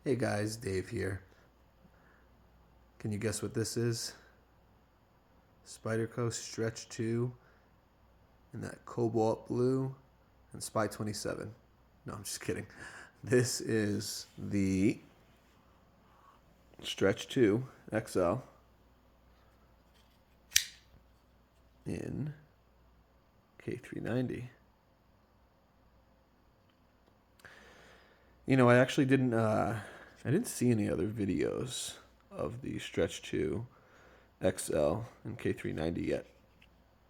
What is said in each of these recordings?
Hey guys, Dave here. Can you guess what this is? Spyderco Stretch 2 in that cobalt blue and Spy 27. No, I'm just kidding. This is the Stretch 2 XL in K390. You know, I actually didn't see any other videos of the Stretch 2 XL and K390 yet.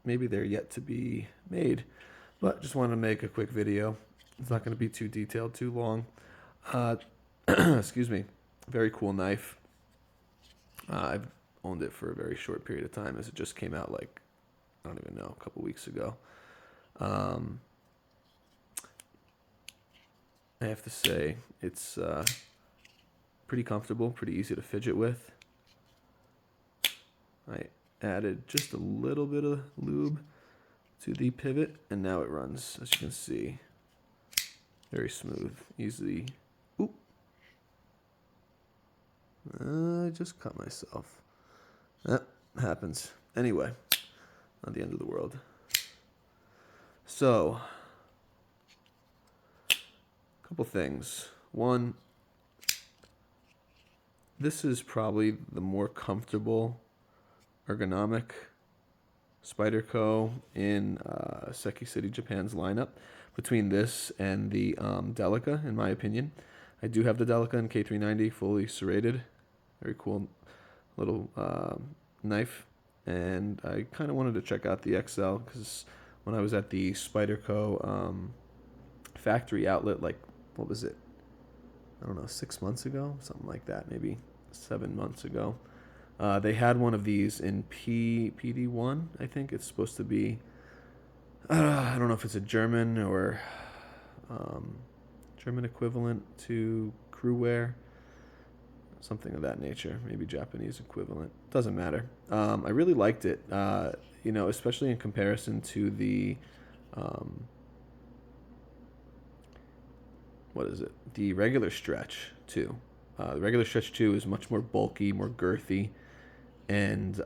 Maybe they're yet to be made, but just wanted to make a quick video. It's not going to be too detailed, too long. Excuse me. Very cool knife. I've owned it for a very short period of time as it just came out like, I don't even know, a couple weeks ago. I have to say, it's pretty comfortable, pretty easy to fidget with. I added just a little bit of lube to the pivot, and now it runs, as you can see, very smooth, easy. Oop! I just cut myself. That happens. Anyway, not the end of the world. So, a couple things. One, this is probably the more comfortable ergonomic Spyderco in Seki City, Japan's lineup. Between this and the Delica, in my opinion. I do have the Delica in K390 fully serrated. Very cool little knife. And I kind of wanted to check out the XL because when I was at the Spyderco factory outlet, like, what was it? I don't know, 6 months ago? Something like that, maybe 7 months ago. They had one of these in PD1, I think. It's supposed to be, I don't know if it's a German or German equivalent to crew wear. Something of that nature. Maybe Japanese equivalent. Doesn't matter. I really liked it, you know, especially in comparison to the, what is it? The regular Stretch 2. The regular Stretch 2 is much more bulky, more girthy, and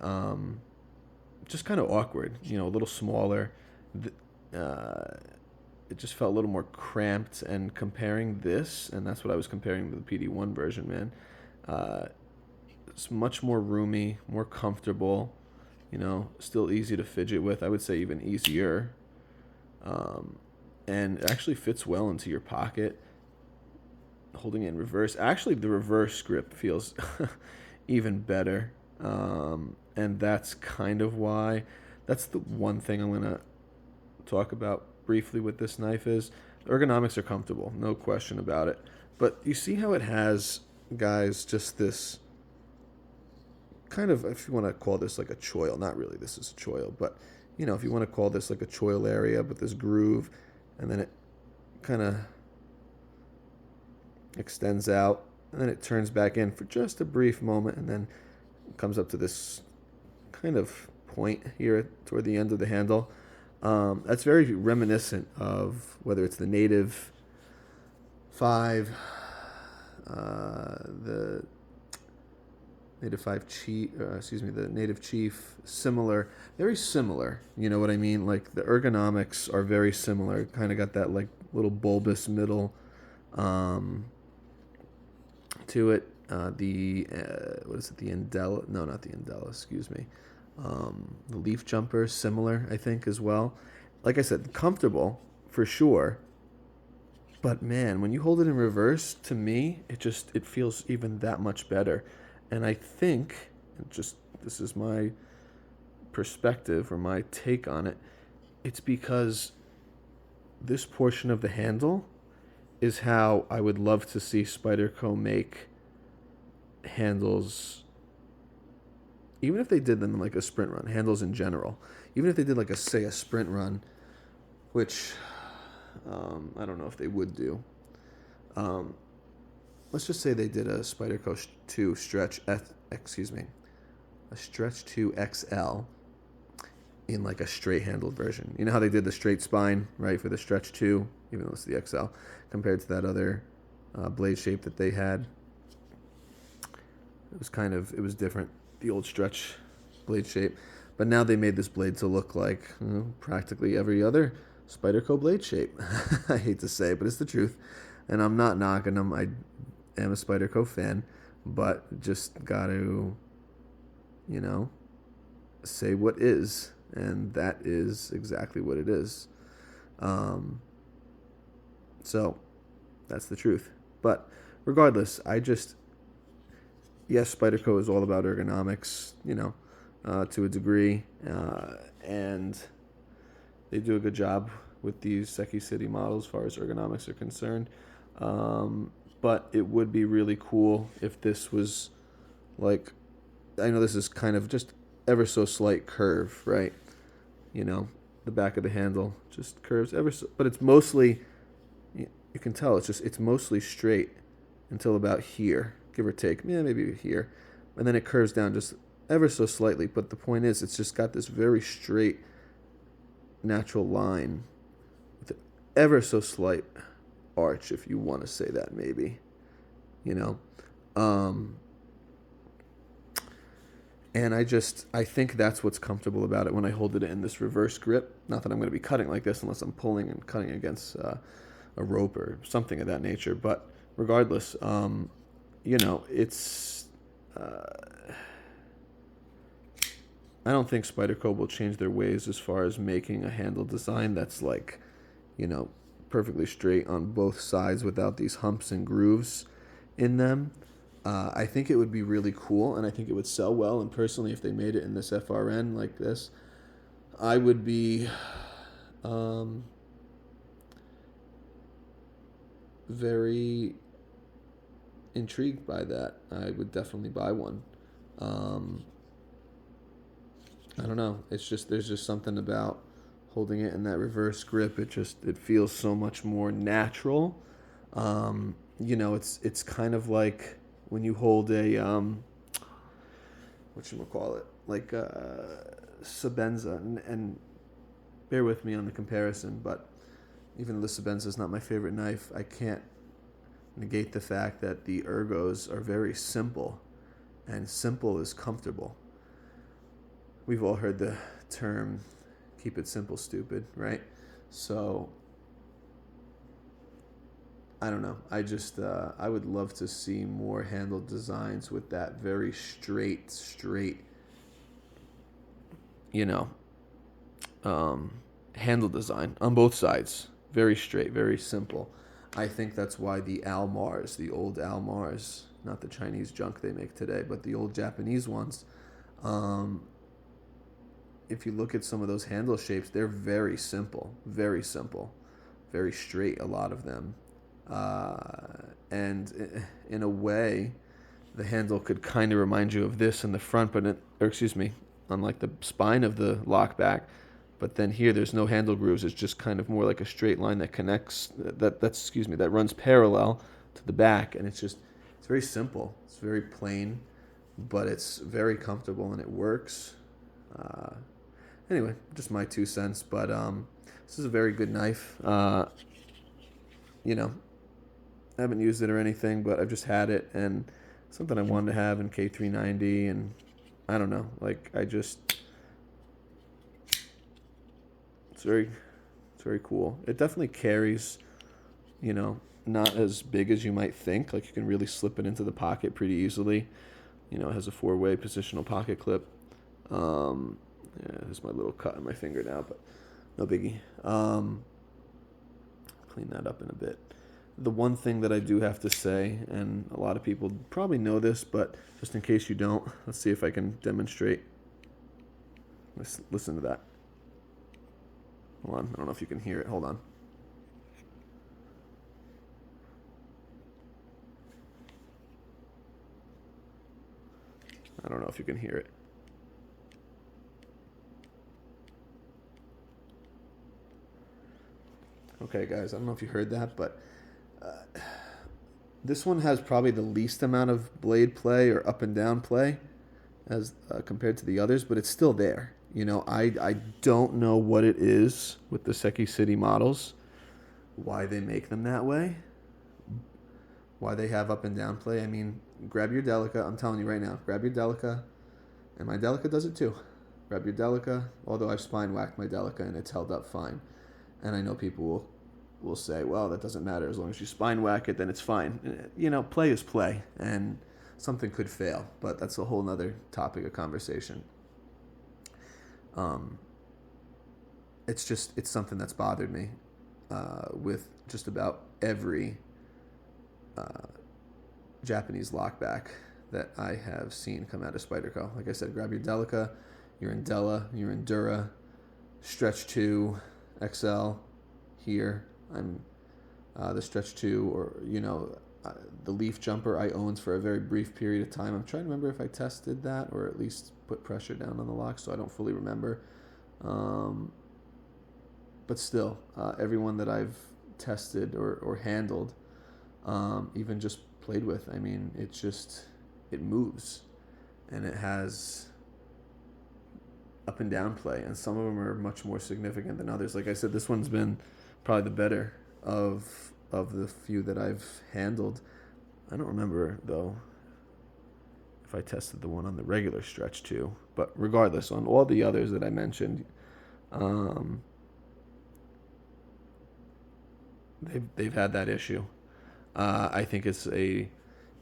just kind of awkward, you know, a little smaller. It just felt a little more cramped, and comparing this, and that's what I was comparing to the PD1 version, man. It's much more roomy, more comfortable, you know, still easy to fidget with. I would say even easier. And it actually fits well into your pocket. Holding it in reverse. Actually, the reverse grip feels even better. And that's kind of why, that's the one thing I'm going to talk about briefly with this knife is the ergonomics are comfortable, no question about it. But you see how it has, guys, just this kind of, if you want to call this like a choil, not really this is a choil, but, you know, if you want to call this like a choil area, but this groove, and then it kind of extends out, and then it turns back in for just a brief moment, and then comes up to this kind of point here toward the end of the handle. That's very reminiscent of whether it's the Native 5, the Native 5 Chief, the Native Chief, similar, very similar, you know what I mean? Like, the ergonomics are very similar, kind of got that, like, little bulbous middle to it. What is it, the Indela? No, not the Indela, excuse me. The leaf jumper, similar, I think, as well. Like I said, comfortable, for sure. But, man, when you hold it in reverse, to me, it feels even that much better. And I think, this is my perspective or my take on it, it's because this portion of the handle is how I would love to see Spyderco make handles, even if they did them like a sprint run, handles in general. Even if they did like a sprint run, which I don't know if they would do. Let's just say they did a Spyderco 2 a Stretch 2 XL in like a straight handled version. You know how they did the straight spine, right, for the Stretch 2, even though it's the XL, compared to that other blade shape that they had. it was different, the old stretch blade shape. But now they made this blade to look like practically every other Spyderco blade shape. I hate to say it, but it's the truth. And I'm not knocking them. I am a Spyderco fan, but just got to, you know, say what is. And that is exactly what it is. So that's the truth. But regardless, yes, Spyderco is all about ergonomics, to a degree, and they do a good job with these Seki City models as far as ergonomics are concerned. But it would be really cool if this was like, I know this is kind of just ever so slight curve, right? The back of the handle just curves ever so, but it's mostly, you can tell it's mostly straight until about here, give or take, maybe here, and then it curves down just ever so slightly. But the point is, it's just got this very straight, natural line with ever so slight arch, if you want to say that, maybe, and I think that's what's comfortable about it when I hold it in this reverse grip. Not that I'm going to be cutting like this unless I'm pulling and cutting against a rope or something of that nature. But regardless, it's. I don't think Spyderco will change their ways as far as making a handle design that's like, perfectly straight on both sides without these humps and grooves in them. I think it would be really cool, and I think it would sell well. And personally, if they made it in this FRN like this, I would be very intrigued by that. I would definitely buy one. I don't know. There's just something about holding it in that reverse grip. It feels so much more natural. It's kind of like when you hold a whatchamacallit, like Sabenza, and bear with me on the comparison, but even though the Sabenza is not my favorite knife, I can't negate the fact that the ergos are very simple, and simple is comfortable. We've all heard the term "keep it simple, stupid," right? So I don't know. I would love to see more handle designs with that very straight, handle design on both sides. Very straight, very simple. I think that's why the Almars, the old Almars, not the Chinese junk they make today, but the old Japanese ones, if you look at some of those handle shapes, they're very simple, very straight, a lot of them. And in a way, the handle could kind of remind you of this in the front, on like the spine of the lockback. But then here, there's no handle grooves. It's just kind of more like a straight line that connects, that runs parallel to the back. And it's very simple. It's very plain, but it's very comfortable and it works. Anyway, just my 2 cents. But this is a very good knife. I haven't used it or anything, but I've just had it, and something I wanted to have in K390, and I don't know, it's very cool. It definitely carries, not as big as you might think. Like, you can really slip it into the pocket pretty easily. It has a 4-way positional pocket clip. There's my little cut on my finger now, but no biggie. Clean that up in a bit. The one thing that I do have to say, and a lot of people probably know this, but just in case you don't, let's see if I can demonstrate. Let's listen to that. Hold on. I don't know if you can hear it. Hold on. I don't know if you can hear it. Okay, guys, I don't know if you heard that, but this one has probably the least amount of blade play or up and down play as compared to the others, but it's still there. I don't know what it is with the Seki City models, why they make them that way, why they have up and down play. I mean, grab your Delica. I'm telling you right now, grab your Delica, and my Delica does it too. Grab your Delica, although I've spine whacked my Delica and it's held up fine. And I know people will say, well, that doesn't matter. As long as you spine whack it, then it's fine. You know, play is play, and something could fail, but that's a whole other topic of conversation. It's something that's bothered me with just about every Japanese lockback that I have seen come out of Spyderco. Like I said, grab your Delica, your Indela, your Endura, Stretch 2 XL here. I'm the Stretch 2, or the Leaf Jumper I owned for a very brief period of time. I'm trying to remember if I tested that or at least put pressure down on the lock, so I don't fully remember. But still, everyone that I've tested or handled, even just played with, I mean, it moves, and it has up and down play, and some of them are much more significant than others. Like I said, this one's been probably the better of the few that I've handled. I don't remember though if I tested the one on the regular Stretch 2, but regardless, on all the others that I mentioned, they've had that issue. I think it's a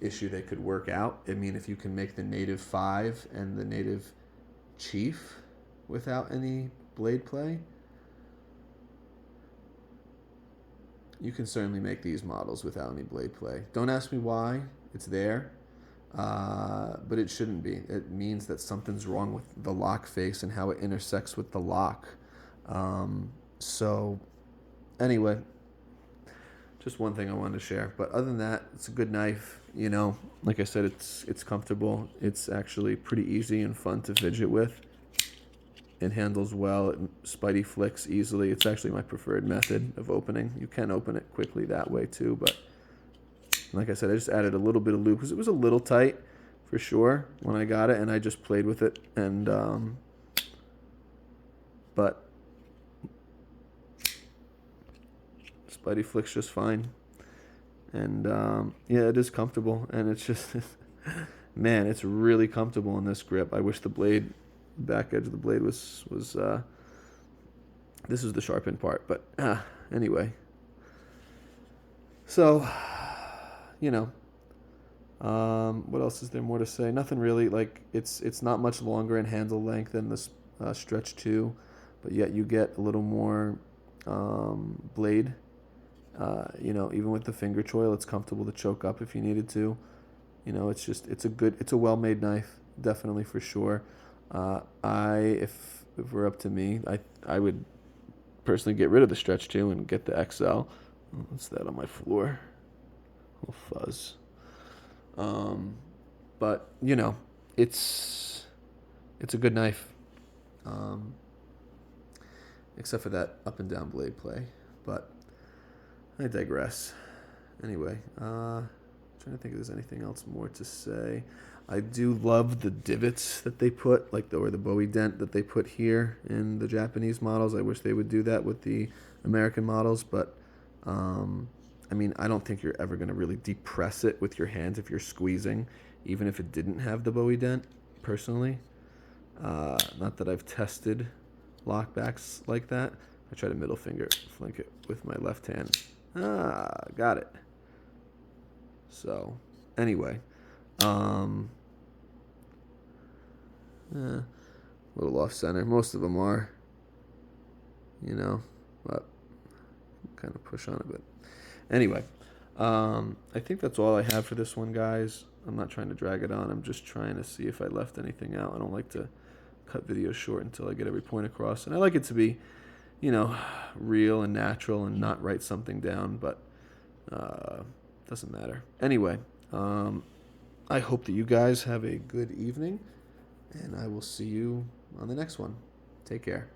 issue they could work out. I mean, if you can make the Native 5 and the Native Chief without any blade play, you can certainly make these models without any blade play. Don't ask me why. It's there, but it shouldn't be. It means that something's wrong with the lock face and how it intersects with the lock. So anyway, just one thing I wanted to share. But other than that, it's a good knife. You know, like I said, it's comfortable. It's actually pretty easy and fun to fidget with. It handles well. It Spidey flicks easily. It's actually my preferred method of opening. You can open it quickly that way too, but like I said, I just added a little bit of lube because it was a little tight for sure when I got it, and I just played with it. And but Spidey flicks just fine, and yeah, it is comfortable, and it's just man, it's really comfortable in this grip. I wish the back edge of the blade was this is the sharpened part, but anyway, so what else is there more to say? Nothing really. Like it's not much longer in handle length than this Stretch 2, but yet you get a little more blade. Even with the finger choil, it's comfortable to choke up if you needed to. It's a well-made knife, definitely, for sure. If it were up to me, I would personally get rid of the Stretch 2 and get the XL. What's that on my floor? A little fuzz. But it's a good knife. Except for that up and down blade play. But I digress. Anyway, trying to think if there's anything else more to say. I do love the divots that they put, or the Bowie dent that they put here in the Japanese models. I wish they would do that with the American models, but I mean, I don't think you're ever going to really depress it with your hands if you're squeezing, even if it didn't have the Bowie dent, personally. Not that I've tested lockbacks like that. I try to middle finger flank it with my left hand. Got it. So, anyway, a little off center. Most of them are, but kind of push on it. But anyway, I think that's all I have for this one, guys. I'm not trying to drag it on. I'm just trying to see if I left anything out. I don't like to cut videos short until I get every point across, and I like it to be, real and natural and not write something down, but doesn't matter. Anyway, I hope that you guys have a good evening, and I will see you on the next one. Take care.